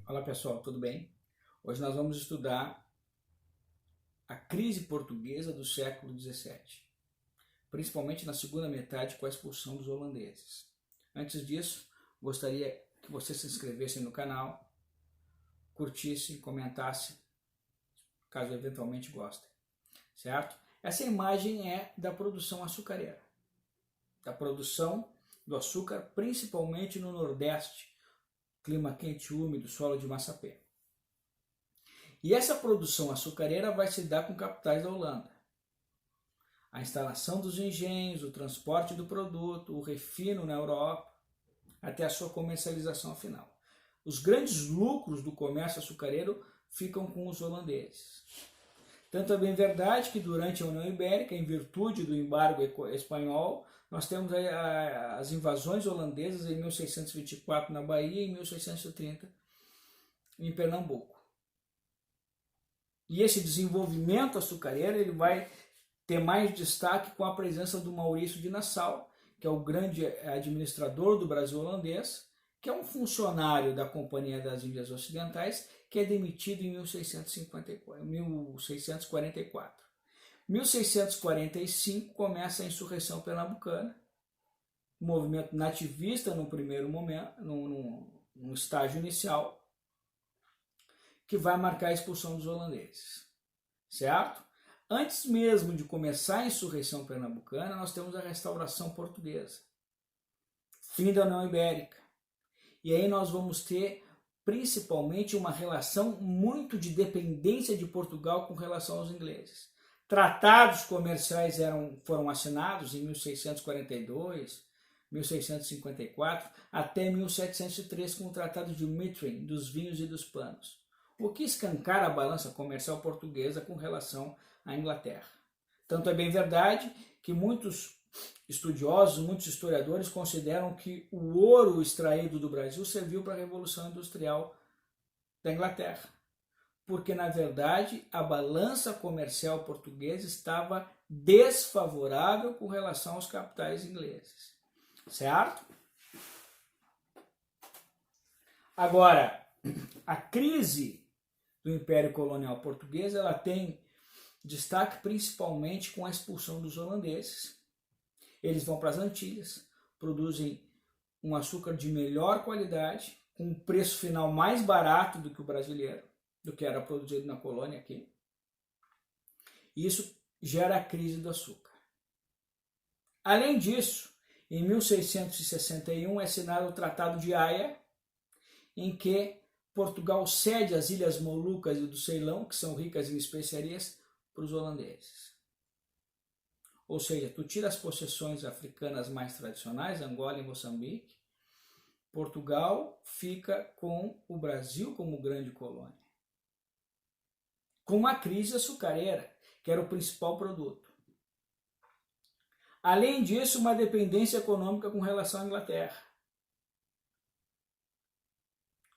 Olá pessoal, tudo bem? Hoje nós vamos estudar a crise portuguesa do século XVII, principalmente na segunda metade com a expulsão dos holandeses. Antes disso, gostaria que você se inscrevesse no canal, curtisse, comentasse, caso eventualmente gostem, certo? Essa imagem é da produção açucareira, da produção do açúcar, principalmente no Nordeste, clima quente e úmido, solo de Massapê. E essa produção açucareira vai se dar com capitais da Holanda. A instalação dos engenhos, o transporte do produto, o refino na Europa, até a sua comercialização final. Os grandes lucros do comércio açucareiro ficam com os holandeses. Tanto é bem verdade que durante a União Ibérica, em virtude do embargo espanhol, nós temos as invasões holandesas em 1624 na Bahia e em 1630 em Pernambuco. E esse desenvolvimento açucareiro ele vai ter mais destaque com a presença do Maurício de Nassau, que é o grande administrador do Brasil holandês, que é um funcionário da Companhia das Índias Ocidentais, que é demitido em 1644. 1645 começa a insurreição pernambucana, um movimento nativista no primeiro momento, no estágio inicial, que vai marcar a expulsão dos holandeses, certo? Antes mesmo de começar a insurreição pernambucana, nós temos a restauração portuguesa, fim da União Ibérica, e aí nós vamos ter principalmente uma relação muito de dependência de Portugal com relação aos ingleses. Tratados comerciais foram assinados em 1642, 1654, até 1703 com o Tratado de Methuen, dos vinhos e dos panos, o que escancara a balança comercial portuguesa com relação à Inglaterra. Tanto é bem verdade que muitos estudiosos, muitos historiadores consideram que o ouro extraído do Brasil serviu para a Revolução Industrial da Inglaterra, porque na verdade a balança comercial portuguesa estava desfavorável com relação aos capitais ingleses, certo? Agora, a crise do Império Colonial Português ela tem destaque principalmente com a expulsão dos holandeses. Eles vão para as Antilhas, produzem um açúcar de melhor qualidade, com um preço final mais barato do que o brasileiro, do que era produzido na colônia aqui. E isso gera a crise do açúcar. Além disso, em 1661 é assinado o Tratado de Haia, em que Portugal cede as Ilhas Molucas e do Ceilão, que são ricas em especiarias, para os holandeses. Ou seja, tu tira as possessões africanas mais tradicionais, Angola e Moçambique, Portugal fica com o Brasil como grande colônia. Com uma crise açucareira, que era o principal produto. Além disso, uma dependência econômica com relação à Inglaterra.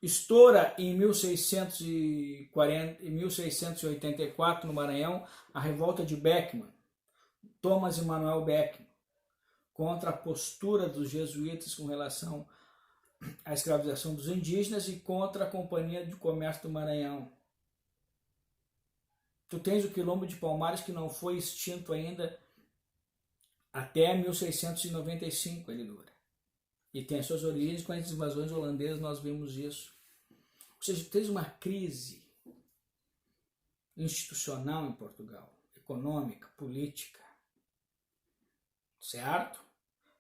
Estoura em 1684 no Maranhão a revolta de Beckman, Thomas Emanuel Beckman, contra a postura dos jesuítas com relação à escravização dos indígenas e contra a Companhia de Comércio do Maranhão. Tu tens o Quilombo de Palmares que não foi extinto ainda até 1695 ele dura. E tem as suas origens com as invasões holandesas, nós vimos isso. Ou seja, tens uma crise institucional em Portugal, econômica, política, certo?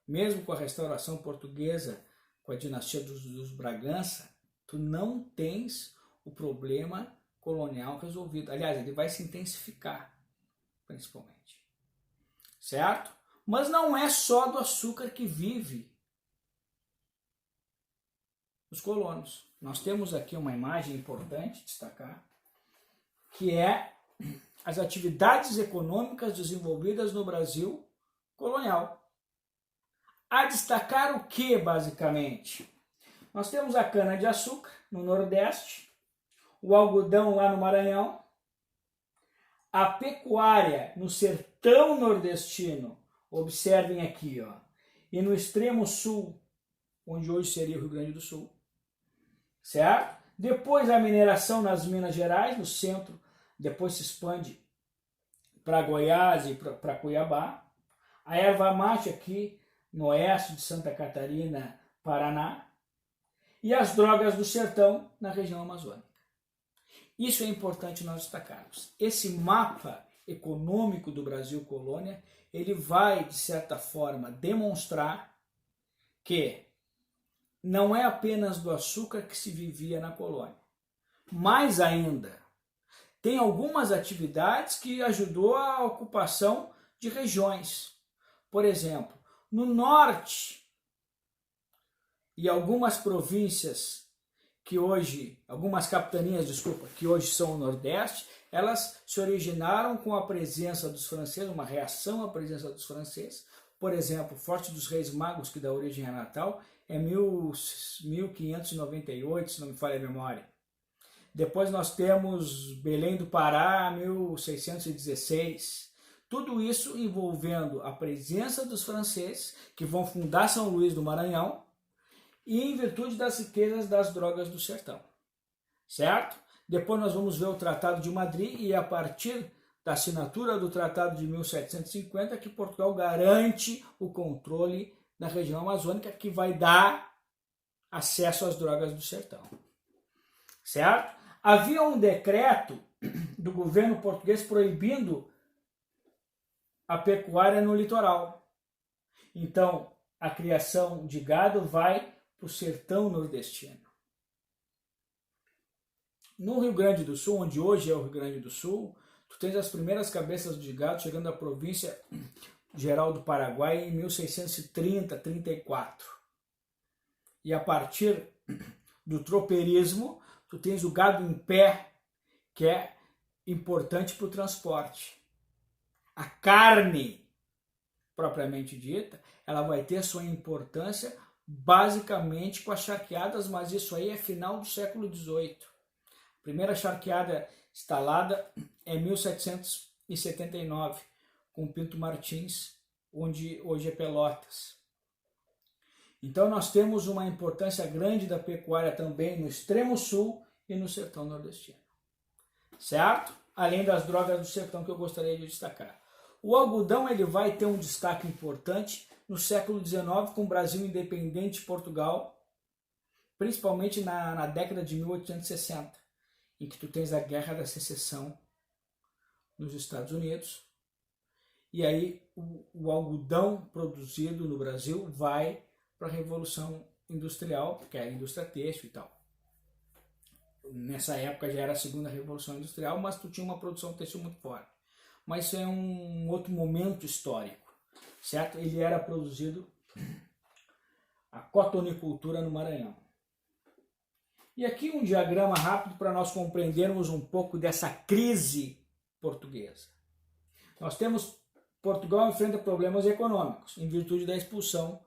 Mesmo com a restauração portuguesa, com a dinastia dos Bragança, tu não tens o problema colonial resolvido. Aliás, ele vai se intensificar, principalmente, certo? Mas não é só do açúcar que vive os colonos. Nós temos aqui uma imagem importante destacar, que é as atividades econômicas desenvolvidas no Brasil colonial. A destacar o que, basicamente? Nós temos a cana-de-açúcar no Nordeste, o algodão lá no Maranhão, a pecuária no sertão nordestino, observem aqui, ó, e no extremo sul, onde hoje seria o Rio Grande do Sul, certo? Depois a mineração nas Minas Gerais, no centro, depois se expande para Goiás e para Cuiabá. A erva mate aqui no oeste de Santa Catarina, Paraná. E as drogas do sertão na região amazônica. Isso é importante nós destacarmos. Esse mapa econômico do Brasil colônia, ele vai, de certa forma, demonstrar que não é apenas do açúcar que se vivia na colônia. Mais ainda, tem algumas atividades que ajudou a ocupação de regiões. Por exemplo, no norte e algumas províncias que hoje, algumas capitanias, desculpa, que hoje são o Nordeste, elas se originaram com a presença dos franceses, uma reação à presença dos franceses. Por exemplo, Forte dos Reis Magos, que dá origem a Natal, é 1598, se não me falha a memória. Depois nós temos Belém do Pará, 1616. Tudo isso envolvendo a presença dos franceses, que vão fundar São Luís do Maranhão, e em virtude das riquezas das drogas do sertão. Certo? Depois nós vamos ver o Tratado de Madrid, e a partir da assinatura do Tratado de 1750 que Portugal garante o controle da região amazônica, que vai dar acesso às drogas do sertão. Certo? Havia um decreto do governo português proibindo a pecuária no litoral. Então, a criação de gado vai para o sertão nordestino. No Rio Grande do Sul, onde hoje é o Rio Grande do Sul, tu tens as primeiras cabeças de gado chegando à província geral do Paraguai em 1630, 34. E a partir do tropeirismo, tu tens o gado em pé, que é importante para o transporte. A carne, propriamente dita, ela vai ter sua importância basicamente com as charqueadas, mas isso aí é final do século XVIII. A primeira charqueada instalada é 1779, com Pinto Martins, onde hoje é Pelotas. Então nós temos uma importância grande da pecuária também no extremo sul e no sertão nordestino. Certo? Além das drogas do sertão que eu gostaria de destacar. O algodão ele vai ter um destaque importante no século XIX, com o Brasil independente de Portugal, principalmente na década de 1860, em que tu tens a Guerra da Secessão nos Estados Unidos, e aí o algodão produzido no Brasil vai para a Revolução Industrial, que é a indústria têxtil e tal. Nessa época já era a segunda Revolução Industrial, mas tu tinha uma produção têxtil muito forte. Mas isso é um outro momento histórico, certo? Ele era produzido a cotonicultura no Maranhão. E aqui um diagrama rápido para nós compreendermos um pouco dessa crise portuguesa. Nós temos Portugal enfrenta problemas econômicos em virtude da expulsão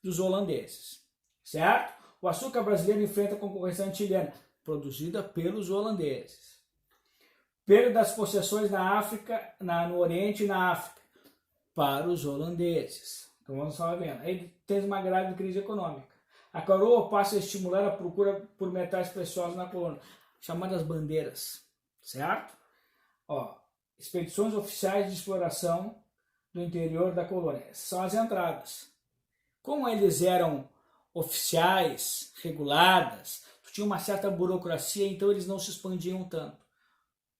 dos holandeses, certo? O açúcar brasileiro enfrenta concorrência antilhana, produzida pelos holandeses. Perda das possessões na África, no Oriente e na África, para os holandeses. Então vamos estar vendo. Aí tem uma grave crise econômica. A coroa passa a estimular a procura por metais preciosos na colônia, chamadas bandeiras, certo? Expedições oficiais de exploração do interior da colônia. Essas são as entradas. Como eles eram oficiais, reguladas, tinha uma certa burocracia, então eles não se expandiam tanto.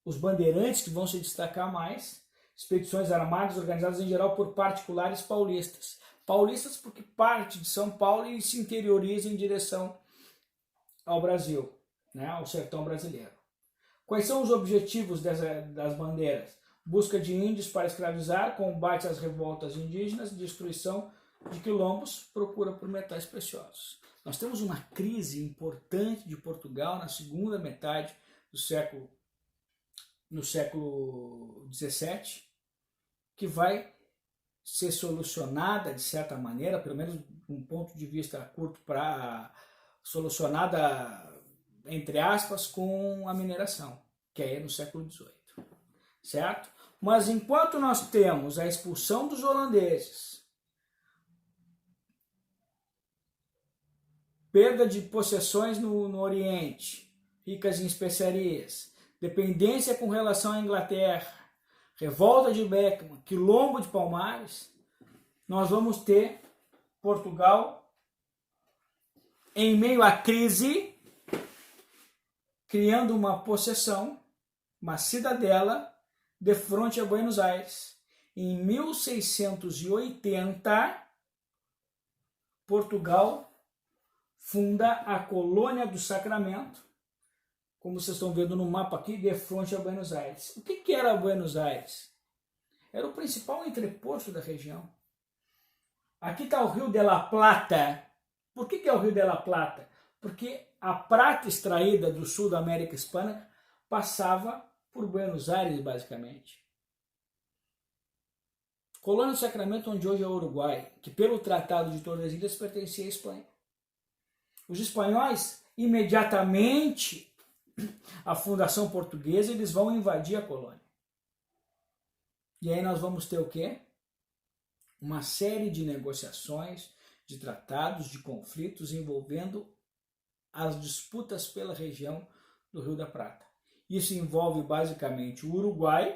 Os bandeirantes que vão se destacar mais, expedições armadas organizadas em geral por particulares paulistas. Paulistas porque parte de São Paulo e se interioriza em direção ao Brasil, né, ao sertão brasileiro. Quais são os objetivos das bandeiras? Busca de índios para escravizar, combate às revoltas indígenas, destruição de quilombos, procura por metais preciosos. Nós temos uma crise importante de Portugal na segunda metade do século XVII, que vai ser solucionada de certa maneira, pelo menos de um ponto de vista curto, solucionada entre aspas com a mineração, que é no século XVIII, certo? Mas enquanto nós temos a expulsão dos holandeses, perda de possessões no Oriente, ricas em especiarias, dependência com relação à Inglaterra, revolta de Beckman, quilombo de Palmares, nós vamos ter Portugal em meio à crise, criando uma possessão, uma cidadela, de frente a Buenos Aires. Em 1680, Portugal funda a Colônia do Sacramento, como vocês estão vendo no mapa aqui, de frente a Buenos Aires. O que era Buenos Aires? Era o principal entreposto da região. Aqui está o Rio de la Plata. Por que é o Rio de la Plata? Porque a prata extraída do sul da América Hispânica passava por Buenos Aires, basicamente. Colônia do Sacramento, onde hoje é o Uruguai, que pelo Tratado de Tordesilhas pertencia à Espanha. Os espanhóis, imediatamente, a fundação portuguesa, eles vão invadir a colônia. E aí nós vamos ter o quê? Uma série de negociações, de tratados, de conflitos envolvendo as disputas pela região do Rio da Prata. Isso envolve basicamente o Uruguai,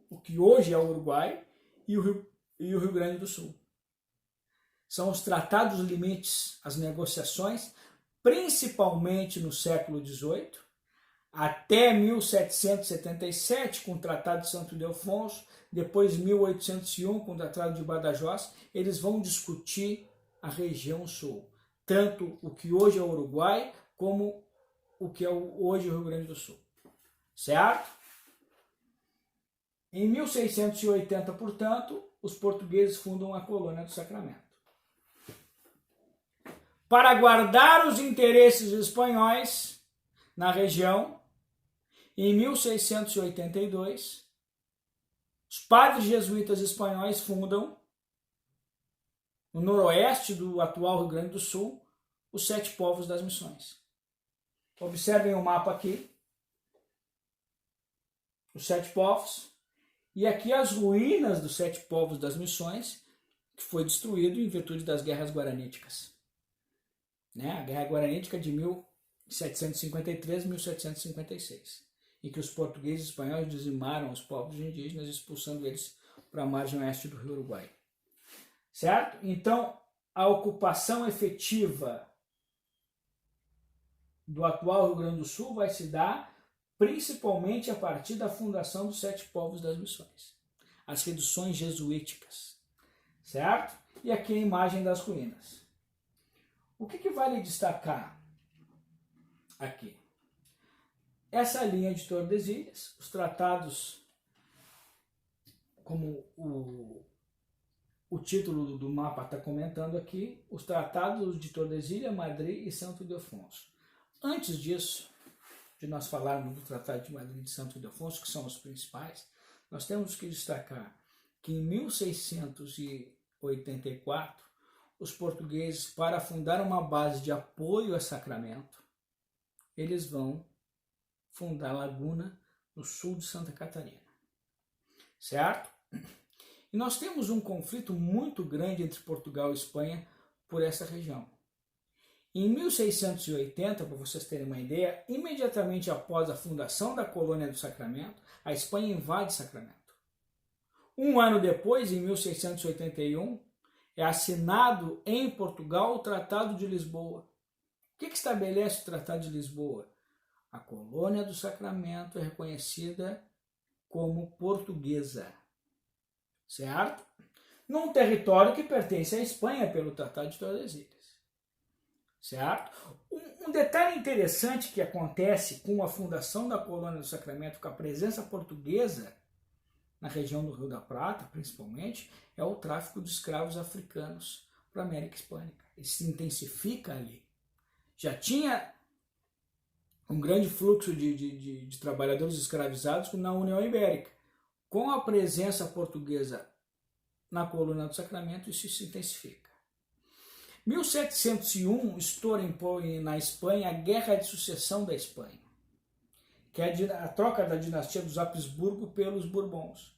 o que hoje é o Uruguai, e o Rio Grande do Sul. São os tratados limites, as negociações, principalmente no século XVIII, até 1777, com o Tratado de Santo Ildefonso, depois 1801, com o Tratado de Badajoz, eles vão discutir a região sul, tanto o que hoje é o Uruguai, como o que é hoje o Rio Grande do Sul. Certo? Em 1680, portanto, os portugueses fundam a Colônia do Sacramento. Para guardar os interesses espanhóis na região, em 1682, os padres jesuítas espanhóis fundam, no noroeste do atual Rio Grande do Sul, os 7 povos das missões. Observem o mapa aqui, os 7 povos, e aqui as ruínas dos 7 povos das missões, que foi destruído em virtude das guerras guaraníticas. A Guerra Guaranítica de 1753 a 1756, em que os portugueses e espanhóis dizimaram os povos indígenas, expulsando eles para a margem oeste do Rio Uruguai. Certo? Então, a ocupação efetiva do atual Rio Grande do Sul vai se dar principalmente a partir da fundação dos 7 povos das missões, as reduções jesuíticas, certo? E aqui a imagem das ruínas. O que vale destacar aqui? Essa linha de Tordesilhas, os tratados, como o título do mapa está comentando aqui, os tratados de Tordesilhas, Madrid e Santo Ildefonso. Antes disso, de nós falarmos do Tratado de Madrid e de Santo Ildefonso, que são os principais, nós temos que destacar que em 1684, os portugueses, para fundar uma base de apoio a Sacramento, eles vão fundar Laguna, no sul de Santa Catarina. Certo? E nós temos um conflito muito grande entre Portugal e Espanha por essa região. Em 1680, para vocês terem uma ideia, imediatamente após a fundação da Colônia do Sacramento, a Espanha invade Sacramento. Um ano depois, em 1681, é assinado em Portugal o Tratado de Lisboa. O que estabelece o Tratado de Lisboa? A Colônia do Sacramento é reconhecida como portuguesa, certo? Num território que pertence à Espanha pelo Tratado de Tordesilhas. Certo? Um detalhe interessante que acontece com a fundação da Colônia do Sacramento, com a presença portuguesa na região do Rio da Prata, principalmente, é o tráfico de escravos africanos para a América Hispânica. Ele se intensifica ali. Já tinha um grande fluxo de trabalhadores escravizados na União Ibérica. Com a presença portuguesa na Colônia do Sacramento, isso se intensifica. 1701 estoura na Espanha a Guerra de Sucessão da Espanha, que é a troca da dinastia dos Habsburgo pelos Bourbons.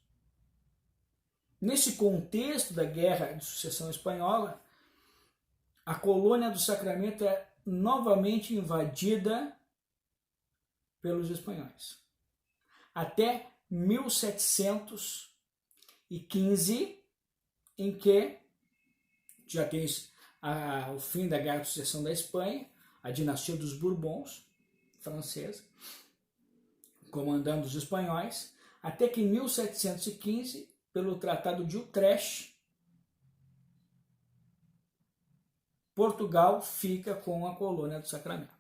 Nesse contexto da Guerra de Sucessão Espanhola, a Colônia do Sacramento é novamente invadida pelos espanhóis. Até 1715, em que já tem o fim da Guerra de Sucessão da Espanha, a dinastia dos Bourbons, francesa, comandando os espanhóis, até que em 1715, pelo Tratado de Utrecht, Portugal fica com a colônia do Sacramento.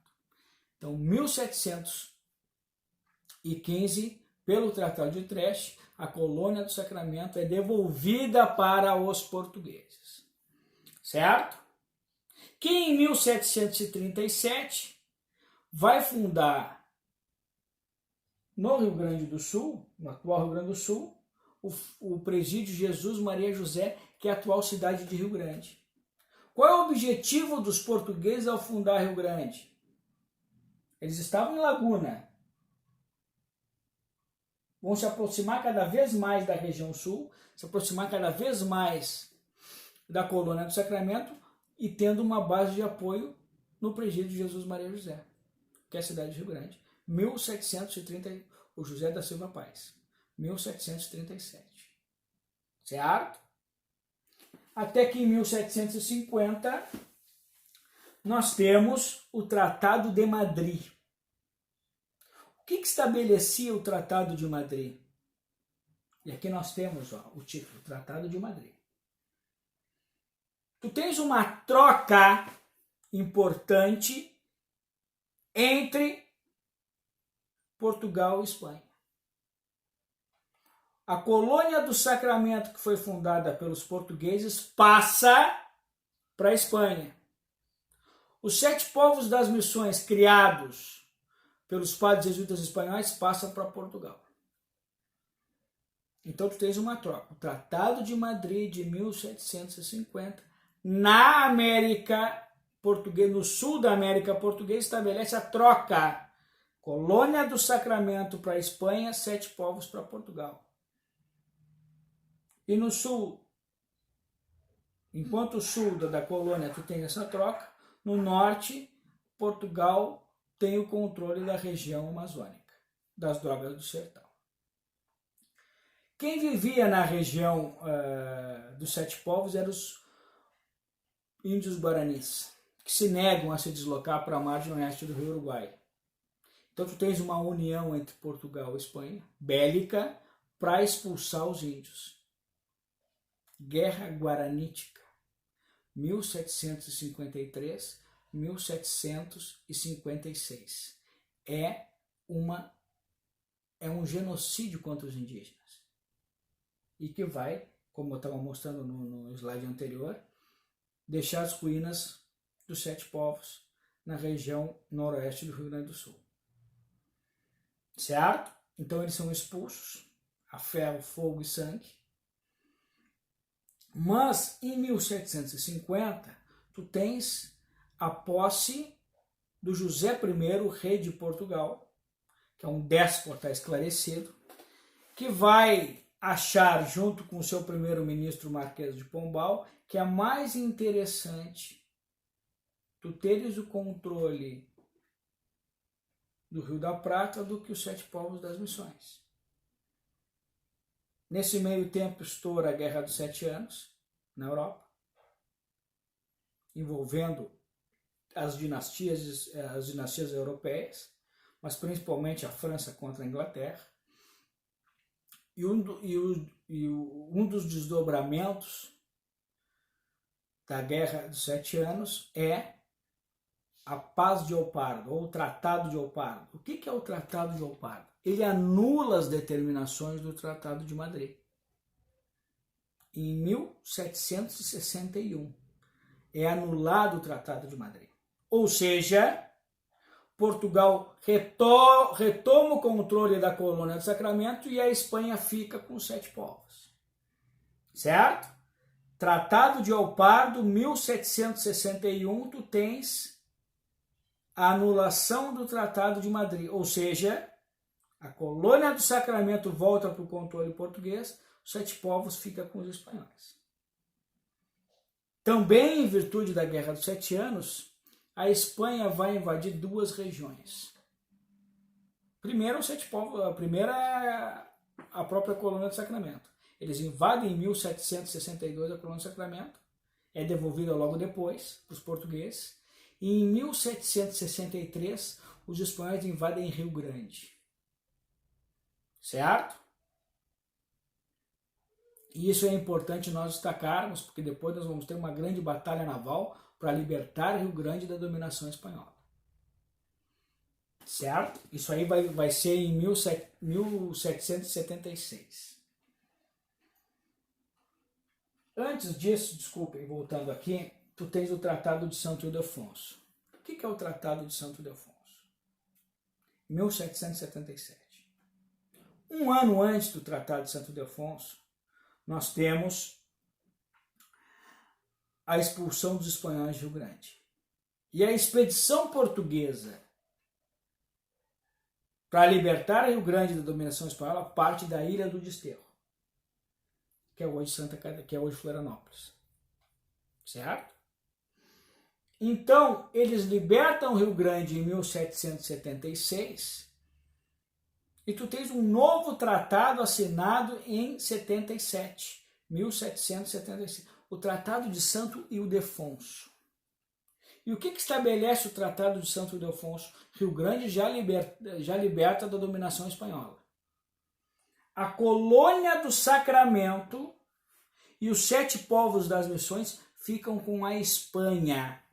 Então, 1715, pelo Tratado de Utrecht, a colônia do Sacramento é devolvida para os portugueses. Certo? Que em 1737 vai fundar no Rio Grande do Sul, no atual Rio Grande do Sul, o Presídio Jesus Maria José, que é a atual cidade de Rio Grande. Qual é o objetivo dos portugueses ao fundar Rio Grande? Eles estavam em Laguna. Vão se aproximar cada vez mais da região sul, se aproximar cada vez mais da colônia do Sacramento e tendo uma base de apoio no Presídio Jesus Maria José, que é a cidade de Rio Grande. 1730, o José da Silva Paz, 1737. Certo? Até que em 1750 nós temos o Tratado de Madrid. O que estabelecia o Tratado de Madrid? E aqui nós temos o título, Tratado de Madrid. Tu tens uma troca importante entre Portugal e Espanha. A colônia do Sacramento, que foi fundada pelos portugueses, passa para a Espanha. Os 7 povos das missões criados pelos padres jesuítas espanhóis passam para Portugal. Então tu tens uma troca. O Tratado de Madrid de 1750, na América Portuguesa, no sul da América Portuguesa, estabelece a troca. Colônia do Sacramento para a Espanha, 7 povos para Portugal. E no sul, enquanto o sul da colônia tu tem essa troca, no norte, Portugal tem o controle da região amazônica, das drogas do sertão. Quem vivia na região dos 7 povos eram os índios guaranis, que se negam a se deslocar para a margem oeste do Rio Uruguai. Então tu tens uma união entre Portugal e Espanha, bélica, para expulsar os índios. Guerra Guaranítica, 1753-1756. É um genocídio contra os indígenas. E que vai, como eu estava mostrando no slide anterior, deixar as ruínas dos 7 povos na região noroeste do Rio Grande do Sul. Certo? Então eles são expulsos a ferro, fogo e sangue. Mas em 1750 tu tens a posse do José I, rei de Portugal, que é um déspota esclarecido, que vai achar, junto com o seu primeiro-ministro Marquês de Pombal, que é mais interessante tu teres o controle do Rio da Prata do que os 7 povos das missões. Nesse meio tempo estoura a Guerra dos 7 Anos na Europa, envolvendo as dinastias europeias, mas principalmente a França contra a Inglaterra. E um dos desdobramentos da Guerra dos 7 Anos é a Paz de Opardo, ou o Tratado de Opardo. O que é o Tratado de Opardo? Ele anula as determinações do Tratado de Madrid. Em 1761 é anulado o Tratado de Madrid. Ou seja, Portugal retoma o controle da colônia do Sacramento e a Espanha fica com os 7 povos. Certo? Tratado de Opardo, 1761, tu tens a anulação do Tratado de Madrid. Ou seja, a colônia do Sacramento volta para o controle português, os 7 povos ficam com os espanhóis. Também em virtude da Guerra dos 7 Anos, a Espanha vai invadir 2 regiões. Primeiro, os sete povos, a primeira é a própria colônia do Sacramento. Eles invadem em 1762 a colônia do Sacramento, é devolvida logo depois para os portugueses, e em 1763 os espanhóis invadem Rio Grande. Certo? E isso é importante nós destacarmos, porque depois nós vamos ter uma grande batalha naval para libertar Rio Grande da dominação espanhola. Certo? Isso aí vai ser em 1776. Antes disso, desculpem, voltando aqui, tu tens o Tratado de Santo Ildefonso. O que é o Tratado de Santo Ildefonso? 1777. Um ano antes do Tratado de Santo Ildefonso, nós temos a expulsão dos espanhóis de Rio Grande. E a expedição portuguesa para libertar Rio Grande da dominação espanhola parte da Ilha do Desterro, que é hoje Florianópolis. Certo? Então, eles libertam Rio Grande em 1776 e tu tens um novo tratado assinado em 1776, o Tratado de Santo Ildefonso. E o que estabelece o Tratado de Santo Ildefonso? Rio Grande já liberta da dominação espanhola. A colônia do Sacramento e os 7 povos das missões ficam com a Espanha.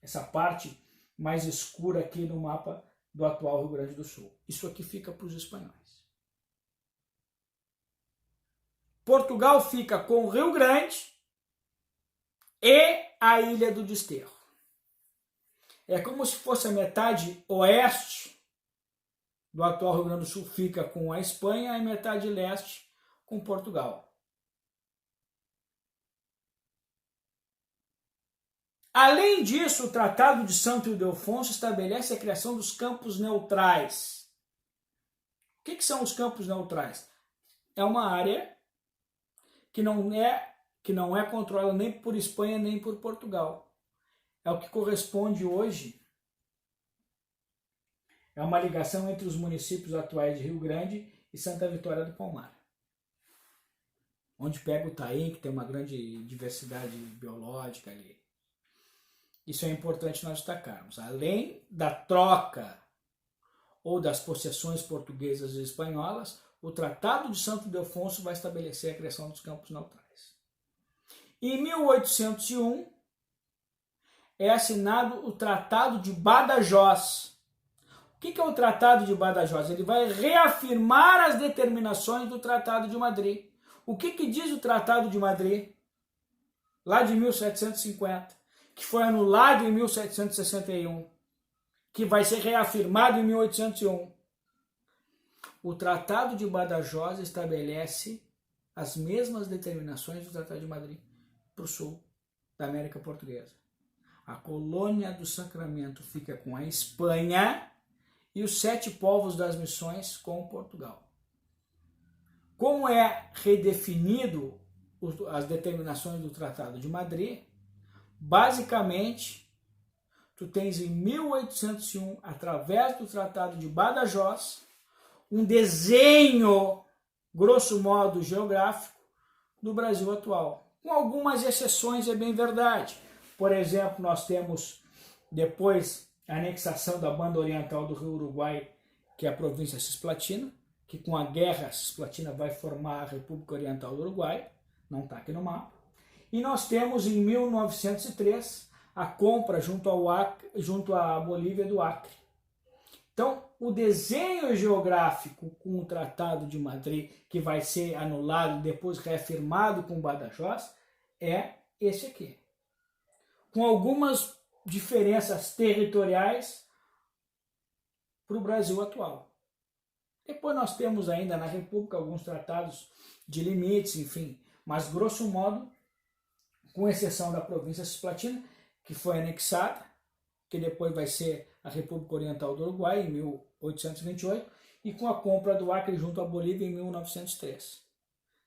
Essa parte mais escura aqui no mapa do atual Rio Grande do Sul. Isso aqui fica para os espanhóis. Portugal fica com o Rio Grande e a Ilha do Desterro. É como se fosse a metade oeste do atual Rio Grande do Sul fica com a Espanha e a metade leste com Portugal. Além disso, o Tratado de Santo Ildefonso estabelece a criação dos campos neutrais. O que são os campos neutrais? É uma área que não é controlada nem por Espanha nem por Portugal. É o que corresponde hoje. É uma ligação entre os municípios atuais de Rio Grande e Santa Vitória do Palmar, onde pega o Taim, que tem uma grande diversidade biológica ali. Isso é importante nós destacarmos. Além da troca ou das possessões portuguesas e espanholas, o Tratado de Santo Ildefonso vai estabelecer a criação dos campos neutrais. Em 1801, é assinado o Tratado de Badajoz. O que é o Tratado de Badajoz? Ele vai reafirmar as determinações do Tratado de Madrid. O que diz o Tratado de Madrid? Lá de 1750. Que foi anulado em 1761, que vai ser reafirmado em 1801. O Tratado de Badajoz estabelece as mesmas determinações do Tratado de Madrid para o sul da América Portuguesa. A colônia do Sacramento fica com a Espanha e os 7 povos das missões com Portugal. Como é redefinido as determinações do Tratado de Madrid? Basicamente, tu tens em 1801, através do Tratado de Badajoz, um desenho, grosso modo, geográfico do Brasil atual. Com algumas exceções, é bem verdade. Por exemplo, nós temos, depois, a anexação da banda oriental do Rio Uruguai, que é a província Cisplatina, que com a guerra Cisplatina vai formar a República Oriental do Uruguai, não está aqui no mapa. E nós temos em 1903 a compra junto à Bolívia do Acre. Então, o desenho geográfico com o Tratado de Madrid, que vai ser anulado e depois reafirmado com Badajoz, é esse aqui. Com algumas diferenças territoriais para o Brasil atual. Depois nós temos ainda na República alguns tratados de limites, enfim, mas grosso modo, com exceção da província Cisplatina, que foi anexada, que depois vai ser a República Oriental do Uruguai, em 1828, e com a compra do Acre junto à Bolívia em 1903.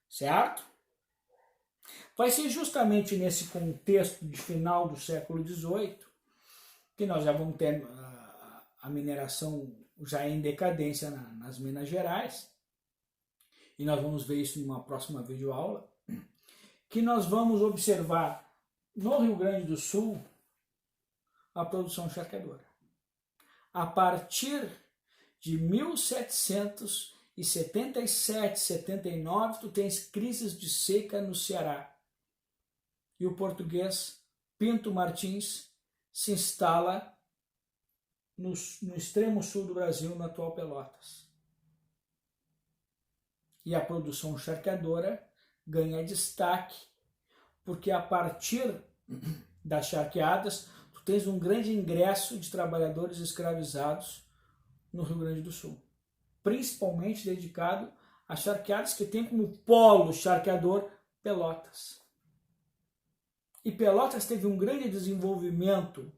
Certo? Vai ser justamente nesse contexto de final do século XVIII que nós já vamos ter a mineração já em decadência nas Minas Gerais, e nós vamos ver isso numa próxima videoaula, que nós vamos observar no Rio Grande do Sul a produção charqueadora. A partir de 1777, 79, tu tens crises de seca no Ceará. E o português Pinto Martins se instala no extremo sul do Brasil, no atual Pelotas. E a produção charqueadora ganha destaque, porque a partir das charqueadas, tu tens um grande ingresso de trabalhadores escravizados no Rio Grande do Sul, principalmente dedicado a charqueadas que tem como polo charqueador Pelotas. E Pelotas teve um grande desenvolvimento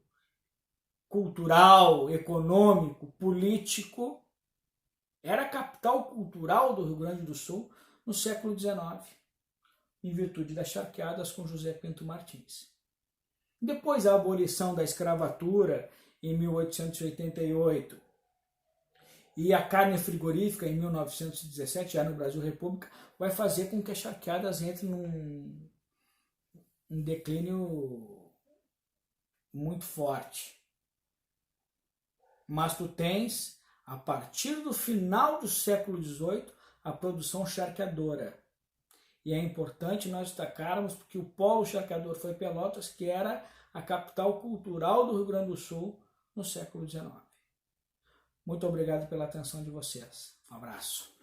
cultural, econômico, político. Era a capital cultural do Rio Grande do Sul no século XIX, em virtude das charqueadas com José Pinto Martins. Depois a abolição da escravatura em 1888 e a carne frigorífica em 1917, já no Brasil República, vai fazer com que as charqueadas entrem num declínio muito forte. Mas tu tens, a partir do final do século XVIII, a produção charqueadora. E é importante nós destacarmos porque o polo charqueador foi Pelotas, que era a capital cultural do Rio Grande do Sul no século XIX. Muito obrigado pela atenção de vocês. Um abraço.